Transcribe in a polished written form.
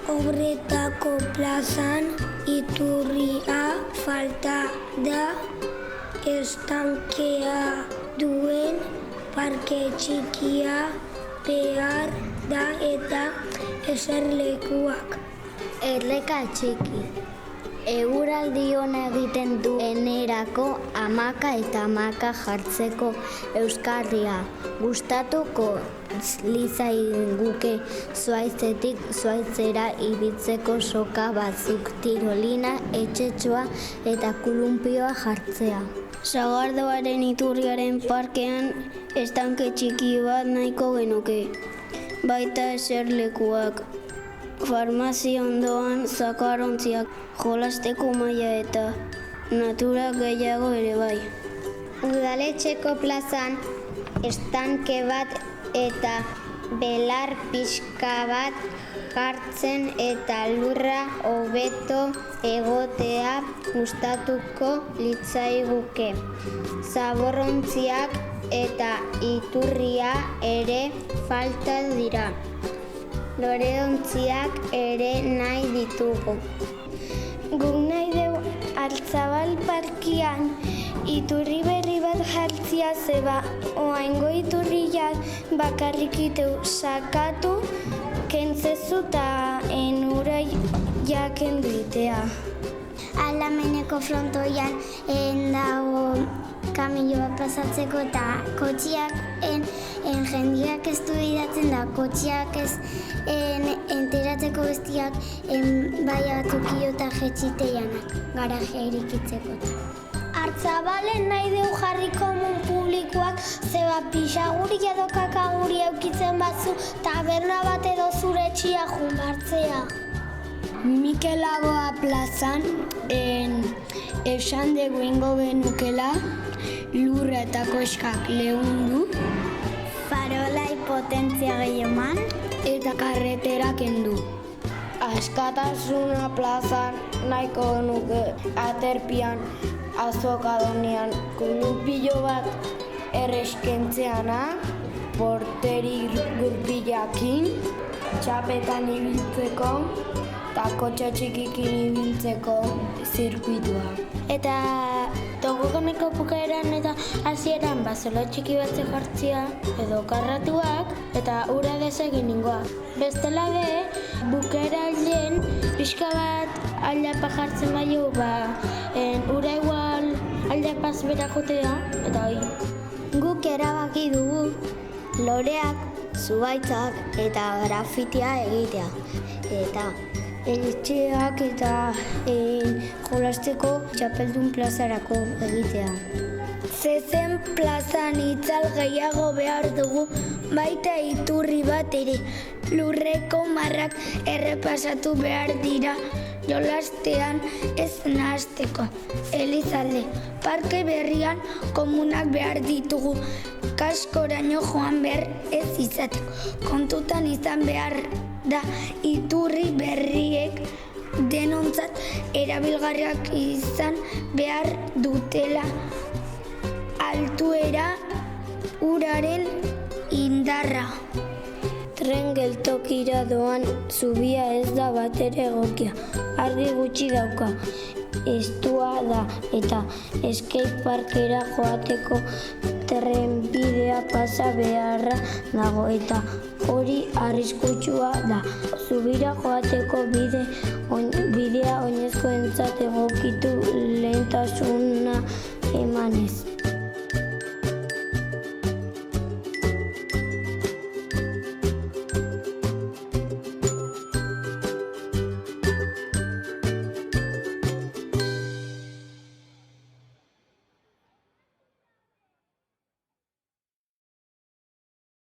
Obretako plazan iturria falta da, estankea duen parke txikia behar da eta eserlekuak. Erreka txiki. Eguraldi ona egiten duenerako hamaka eta hamaka jartzeko euskarria. Gustatuko litzaiguke zuhaitzetik zuhaitzera ibiltzeko soka batzuk, tirolina, etxetxoa eta kolumpioa jartzea. Sagardoaren iturriaren parkean estanke txiki bat nahiko genuke. Baita eserlekuak, farmazia ondoan zakarontziak, jolasteko maila eta natura gehiago ere bai. Udaletxeko plazan estanke bat eta belar pixka bat jartzen eta lurra hobeto egotea gustatuko litzaiguke. Zaborrontziak eta iturria ere falta dira. Loreontziak ere nahi ditugu. Guk nahi dugu Altzabal parkian iturri berri bat jartzia zeba, oaingo iturriak bakarrik iteu sakatu, kentzezu eta enurai jaken duitea. Aldameneko frontoian dago kamilo bat pasatzeko eta kotxiak jendiak ez du idatzen da, kotxiak ez enteratzeko bestiak bai batzukio eta jetxiteianak garajea irikitzeko. Artzabalen nahi dugu jarri komun publikoak, zeba pixaguri edo kakaguri eukitzen batzu, taberna bat edo zure txia junbartzea. Mikel Laboa plazan esan dugu ingo genukela lurra eta koskak lehundu, farolai potentzia gehieman eta karretera kendu. Askatasuna plazan nahiko genuke aterpian azokadonian kolumpio bat erreskentzeana, porteri gurpilakin, txapetan ibiltzeko eta kotxe txikikin ibiltzeko zirkuitua. Eta togokoneko bukaeran eta hasieran bazelo txiki bat jartzia edo karratuak eta ura desegin ningoa. Bestela be, bukaera aldean pixka bat aldapa jartzen baino, ura igual aldapaz bera jotea eta hoi. Guk erabaki dugu loreak, zuhaitzak eta grafitia egitea. Eta etxeak eta jolasteko txapeldun plazarako egitea. Zezen plazan itzal gehiago behar dugu, baita iturri bat ere. Lurreko marrak errepasatu behar dira, jolastean ez nahasteko. Elizalde, parke berrian komunak behar ditugu, kaskoraino joan behar ez izateko. Kontutan izan behar da iturri berriek denontzat erabilgarriak izan behar dutela, altuera uraren indarra. Tren geltokira doan zubia ez da batere egokia, argi gutxi dauka, estua da eta skateparkera joateko trenbidea pasa beharra dago eta hori arriskutsua da. Zubira joateko bidea oinezkoentzat egokitu lehentasuna emanez.